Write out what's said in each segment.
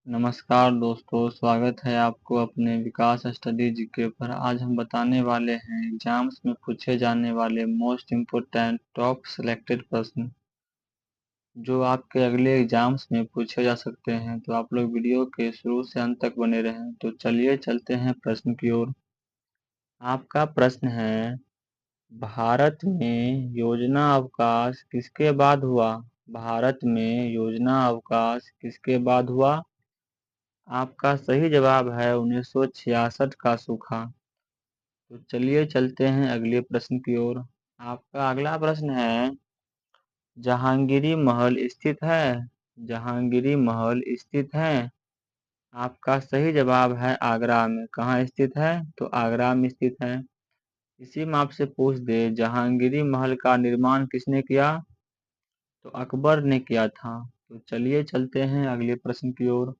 नमस्कार दोस्तों, स्वागत है आपको अपने विकास स्टडी जीके पर। आज हम बताने वाले हैं एग्जाम्स में पूछे जाने वाले मोस्ट इम्पोर्टेंट टॉप सिलेक्टेड प्रश्न जो आपके अगले एग्जाम्स में पूछे जा सकते हैं। तो आप लोग वीडियो के शुरू से अंत तक बने रहें। तो चलिए चलते हैं प्रश्न की ओर। आपका प्रश्न है, भारत में योजना अवकाश किसके बाद हुआ? भारत में योजना अवकाश किसके बाद हुआ? आपका सही जवाब है 1966 का सूखा। तो चलिए चलते हैं अगले प्रश्न की ओर। आपका अगला प्रश्न है, जहांगीरी महल स्थित है? जहांगीरी महल स्थित है? आपका सही जवाब है आगरा में। कहाँ स्थित है? तो आगरा में स्थित है। इसी में आपसे पूछ दे, जहांगीरी महल का निर्माण किसने किया? तो अकबर ने किया था। तो चलिए चलते हैं अगले प्रश्न की ओर।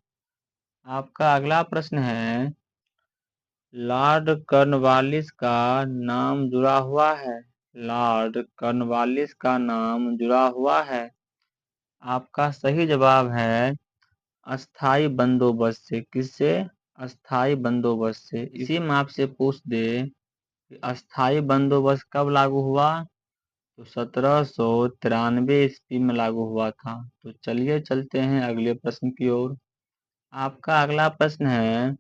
आपका अगला प्रश्न है, लॉर्ड कॉर्नवालिस का नाम जुड़ा हुआ है? लॉर्ड कॉर्नवालिस का नाम जुड़ा हुआ है? आपका सही जवाब है अस्थाई बंदोबस्त से। किससे? अस्थाई बंदोबस्त से। इसी में आपसे पूछ दे कि अस्थाई बंदोबस्त कब लागू हुआ? तो 1793 ईस्वी में लागू हुआ था। तो चलिए चलते हैं अगले प्रश्न की ओर। आपका अगला प्रश्न है,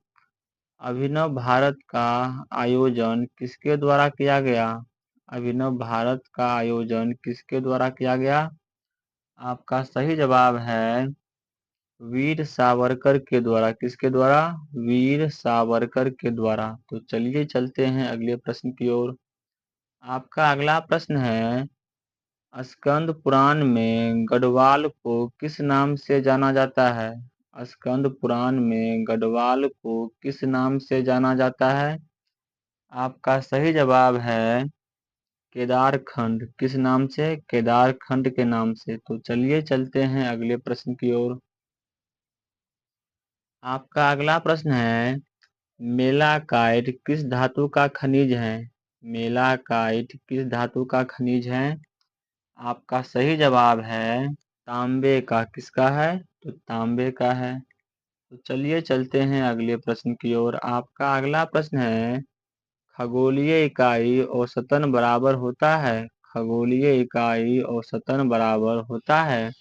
अभिनव भारत का आयोजन किसके द्वारा किया गया? अभिनव भारत का आयोजन किसके द्वारा किया गया? आपका सही जवाब है वीर सावरकर के द्वारा। किसके द्वारा? वीर सावरकर के द्वारा। तो चलिए चलते हैं अगले प्रश्न की ओर। आपका अगला प्रश्न है, स्कंद पुराण में गढ़वाल को किस नाम से जाना जाता है? स्कंद पुराण में गढ़वाल को किस नाम से जाना जाता है? आपका सही जवाब है केदारखंड। किस नाम से? केदारखंड के नाम से। तो चलिए चलते हैं अगले प्रश्न की ओर। आपका अगला प्रश्न है, मेलाकाइट किस धातु का खनिज है? मेलाकाइट किस धातु का खनिज है? आपका सही जवाब है तांबे का। किसका है? तो तांबे का है। तो चलिए चलते हैं अगले प्रश्न की ओर। आपका अगला प्रश्न है, खगोलीय इकाई औसतन बराबर होता है? खगोलीय इकाई औसतन बराबर होता है?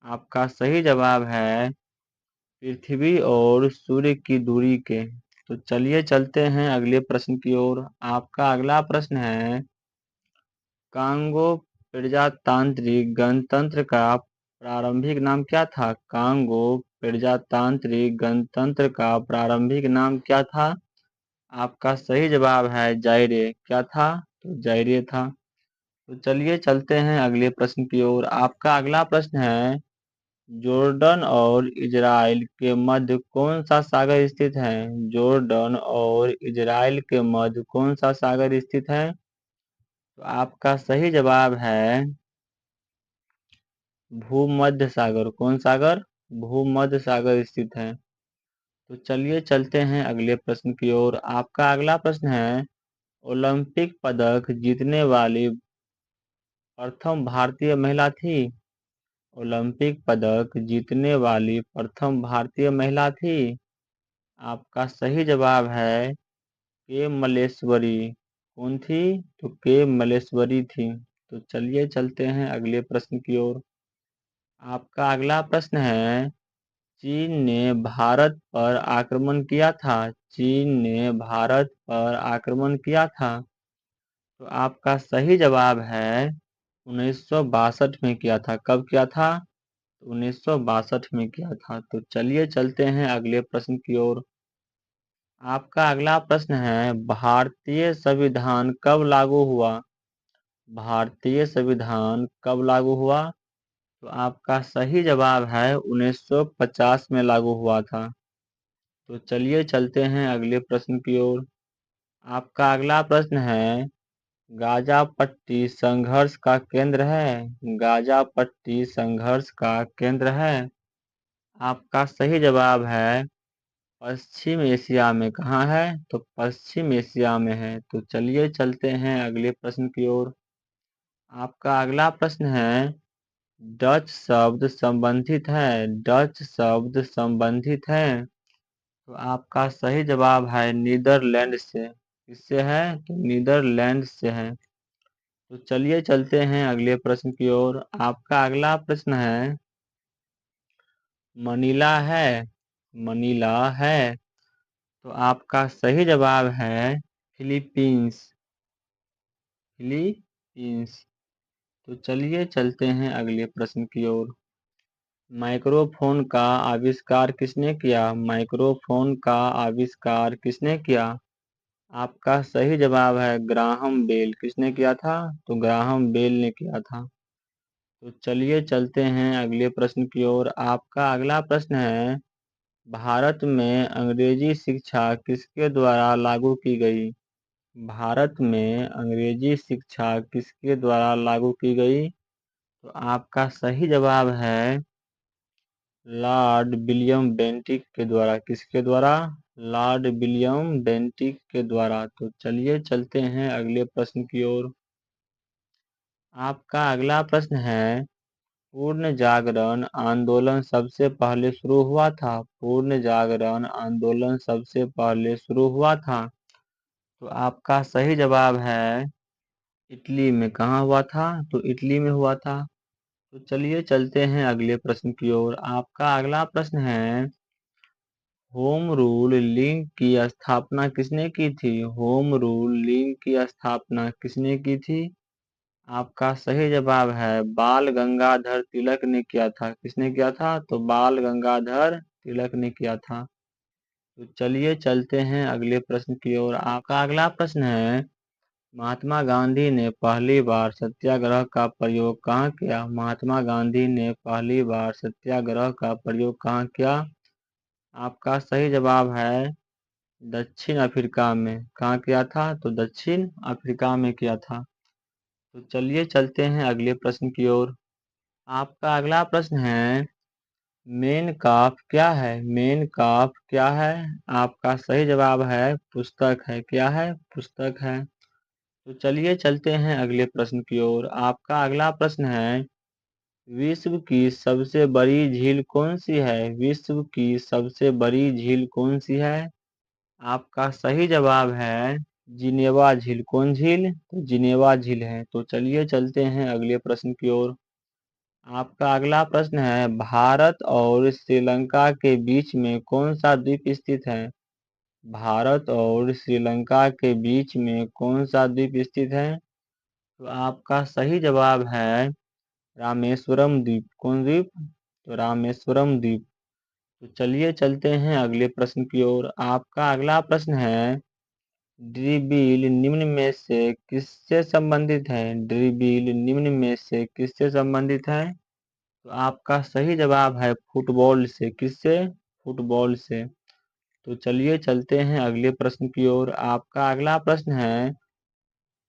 आपका सही जवाब है पृथ्वी और सूर्य की दूरी के। तो चलिए चलते हैं अगले प्रश्न की ओर। आपका अगला प्रश्न है, कांगो प्रजातांत्रिक गणतंत्र का प्रारंभिक नाम क्या था? कांगो प्रजातांत्रिक गणतंत्र का प्रारंभिक नाम क्या था? आपका सही जवाब है जायरे। क्या था? तो जायरे था। तो चलिए चलते हैं अगले प्रश्न की ओर। आपका अगला प्रश्न है, जॉर्डन और इजराइल के मध्य कौन सा सागर स्थित है? जॉर्डन और इजराइल के मध्य कौन सा सागर स्थित है? तो आपका सही जवाब है भूमध्य सागर। कौन सागर? भूमध्य सागर स्थित है। तो चलिए चलते हैं अगले प्रश्न की ओर। आपका अगला प्रश्न है, ओलंपिक पदक जीतने वाली प्रथम भारतीय महिला थी? ओलंपिक पदक जीतने वाली प्रथम भारतीय महिला थी? आपका सही जवाब है के मलेश्वरी। कौन थी? तो के मलेश्वरी थी। तो चलिए चलते हैं अगले प्रश्न की ओर। आपका अगला प्रश्न है, चीन ने भारत पर आक्रमण किया था? चीन ने भारत पर आक्रमण किया था? तो आपका सही जवाब है 1962 में किया था। कब किया था? 1962 में किया था। तो चलिए चलते हैं अगले प्रश्न की ओर। आपका अगला प्रश्न है, भारतीय संविधान कब लागू हुआ? भारतीय संविधान कब लागू हुआ? तो आपका सही जवाब है 1950 में लागू हुआ था। तो चलिए चलते हैं अगले प्रश्न की ओर। आपका अगला प्रश्न है, गाजा पट्टी संघर्ष का केंद्र है? गाजा पट्टी संघर्ष का केंद्र है? आपका सही जवाब है पश्चिम एशिया में। कहाँ है? तो पश्चिम एशिया में है। तो चलिए चलते हैं अगले प्रश्न की ओर। आपका अगला प्रश्न है, डच शब्द संबंधित है, डच शब्द संबंधित है। तो आपका सही जवाब है नीदरलैंड से। किससे है? तो नीदरलैंड से है। तो चलिए चलते हैं अगले प्रश्न की ओर। आपका अगला प्रश्न है, मनीला है, मनीला है। तो आपका सही जवाब है फिलीपींस, फिलीपींस। तो चलिए चलते हैं अगले प्रश्न की ओर। माइक्रोफोन का आविष्कार किसने किया? माइक्रोफोन का आविष्कार किसने किया? आपका सही जवाब है ग्राहम बेल। किसने किया था? तो ग्राहम बेल ने किया था। तो चलिए चलते हैं अगले प्रश्न की ओर। आपका अगला प्रश्न है, भारत में अंग्रेजी शिक्षा किसके द्वारा लागू की गई? भारत में अंग्रेजी शिक्षा किसके द्वारा लागू की गई? तो आपका सही जवाब है लॉर्ड विलियम बेंटिक के द्वारा। किसके द्वारा? लॉर्ड विलियम बेंटिक के द्वारा। तो चलिए चलते हैं अगले प्रश्न की ओर। आपका अगला प्रश्न है, पूर्ण जागरण आंदोलन सबसे पहले शुरू हुआ था? पूर्ण जागरण आंदोलन सबसे पहले शुरू हुआ था। तो आपका सही जवाब है इटली में। कहाँ हुआ था? तो इटली में हुआ था। तो चलिए चलते हैं अगले प्रश्न की ओर। आपका अगला प्रश्न है, होम रूल लीग की स्थापना किसने की थी? होम रूल लीग की स्थापना किसने की थी? आपका सही जवाब है बाल गंगाधर तिलक ने किया था। किसने किया था? तो बाल गंगाधर तिलक ने किया था। तो चलिए चलते हैं अगले प्रश्न की ओर। आपका अगला प्रश्न है, महात्मा गांधी ने पहली बार सत्याग्रह का प्रयोग कहाँ किया? महात्मा गांधी ने पहली बार सत्याग्रह का प्रयोग कहाँ किया? आपका सही जवाब है दक्षिण अफ्रीका में। कहाँ किया था? तो दक्षिण अफ्रीका में किया था। तो चलिए चलते हैं अगले प्रश्न की ओर। आपका अगला प्रश्न है, मेन काफ क्या है? मेन काफ क्या है? आपका सही जवाब है पुस्तक है। क्या है? पुस्तक है। तो चलिए चलते हैं अगले प्रश्न की ओर। आपका अगला प्रश्न है, विश्व की सबसे बड़ी झील कौन सी है? विश्व की सबसे बड़ी झील कौन सी है? आपका सही जवाब है जिनेवा झील। कौन झील? तो जिनेवा झील है। तो चलिए चलते हैं अगले प्रश्न की ओर। आपका अगला प्रश्न है, भारत और श्रीलंका के बीच में कौन सा द्वीप स्थित है? भारत और श्रीलंका के बीच में कौन सा द्वीप स्थित है? तो आपका सही जवाब है रामेश्वरम द्वीप। कौन द्वीप? तो रामेश्वरम द्वीप। तो चलिए चलते हैं अगले प्रश्न की ओर। आपका अगला प्रश्न है, ड्रिबिल निम्न में से किससे संबंधित है? ड्रिबिल निम्न में से किससे संबंधित है? तो आपका सही जवाब है फुटबॉल से। किससे? फुटबॉल से। तो चलिए चलते हैं अगले प्रश्न की ओर। आपका अगला प्रश्न है,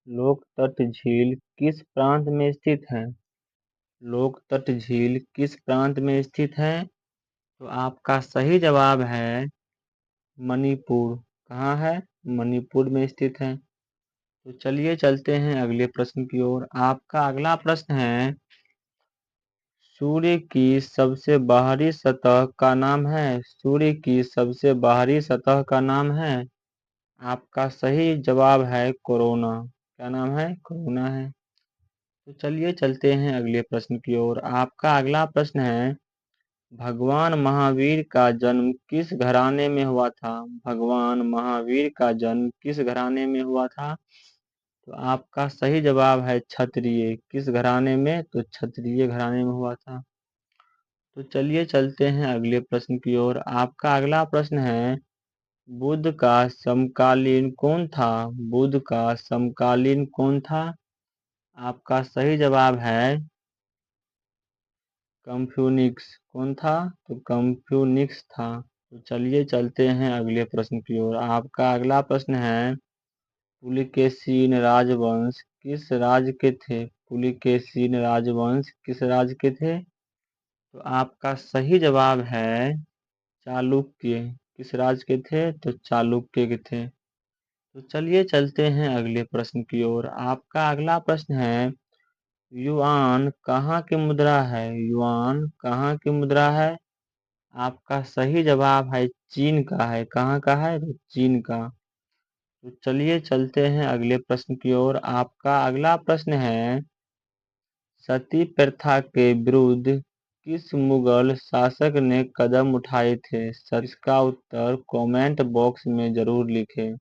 लोकतट झील किस प्रांत में स्थित है? लोकतट झील किस प्रांत में स्थित है? तो आपका सही जवाब है मणिपुर। कहाँ है? मणिपुर में स्थित है। तो चलिए चलते हैं अगले प्रश्न की ओर। आपका अगला प्रश्न है, सूर्य की सबसे बाहरी सतह का नाम है? सूर्य की सबसे बाहरी सतह का नाम है? आपका सही जवाब है कोरोना। क्या नाम है? कोरोना है। तो चलिए चलते हैं अगले प्रश्न की ओर। आपका अगला प्रश्न है, भगवान महावीर का जन्म किस घराने में हुआ था? भगवान महावीर का जन्म किस घराने में हुआ था? तो आपका सही जवाब है क्षत्रिय। किस घराने में? तो क्षत्रिय घराने में हुआ था। तो चलिए चलते हैं अगले प्रश्न की ओर। आपका अगला प्रश्न है, बुद्ध का समकालीन कौन था? बुद्ध का समकालीन कौन था? आपका सही जवाब है कंफ्यूनिक्स। कौन था? तो कंफ्यूनिक्स था। तो चलिए चलते हैं अगले प्रश्न की ओर। आपका अगला प्रश्न है, पुलिकेशिन राजवंश किस राज्य के थे? पुलिकेशिन राजवंश किस राज्य के थे? तो आपका सही जवाब है चालुक्य। किस राज्य के थे? तो चालुक्य के थे। तो चलिए चलते हैं अगले प्रश्न की ओर। आपका अगला प्रश्न है, युआन कहाँ की मुद्रा है? युआन कहाँ की मुद्रा है? आपका सही जवाब है चीन का है। कहाँ का है? तो चीन का। तो चलिए चलते हैं अगले प्रश्न की ओर। आपका अगला प्रश्न है, सती प्रथा के विरुद्ध किस मुगल शासक ने कदम उठाए थे? इसका उत्तर कमेंट बॉक्स में जरूर लिखें।